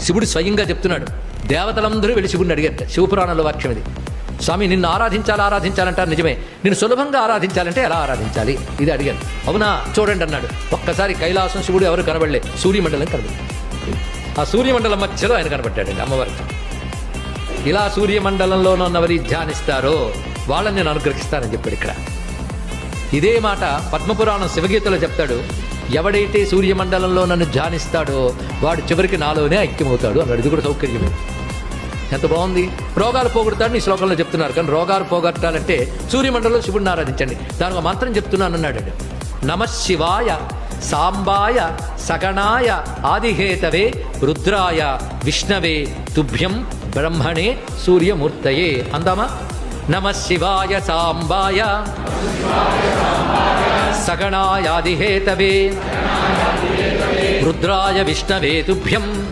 శివుడు స్వయంగా చెప్తున్నాడు. దేవతలందరూ వెళ్ళి శివుడిని అడిగారట. శివపురాణంలో వాక్యం ఇది. స్వామి నిన్ను ఆరాధించాలంటారు నిజమే, నిన్ను సులభంగా ఆరాధించాలంటే ఎలా ఆరాధించాలి ఇది అడిగాను. అవునా చూడండి అన్నాడు. ఒక్కసారి కైలాసం శివుడు ఎవరు కనబడలే, సూర్యమండలం కనబడి, ఆ సూర్యమండలం మధ్యలో ఆయన కనబడ్డాడండి అమ్మవారికి. ఇలా సూర్యమండలంలో ఉన్నవరి ధ్యానిస్తారో వాళ్ళని నేను అనుగ్రహిస్తానని చెప్పాడు ఇక్కడ. ఇదే మాట పద్మపురాణం శివగీతలో చెప్తాడు. ఎవడైతే సూర్యమండలంలో నన్ను ధ్యానిస్తాడో వాడు చివరికి నాలోనే ఐక్యమవుతాడు అన్నాడు. ఇది కూడా సౌకర్యమే. ఎంత బాగుంది. రోగాలు పోగొడతాడని ఈ శ్లోకంలో చెప్తున్నారు. కానీ రోగాలు పోగొట్టాలంటే సూర్యమండలంలో శివుడిని ఆరాధించండి. దానికి మంత్రం చెప్తున్నాను అన్నాడు. నమఃశివాయ సాంబాయ సగణాయ ఆదిహేతవే రుద్రాయ విష్ణవే తుభ్యం బ్రహ్మణే సూర్యమూర్తయే. అందామా? నమఃశివాయ సాంబాయ సగణాయాదిహేతవే రుద్రాయ విష్ణవే తుభ్యం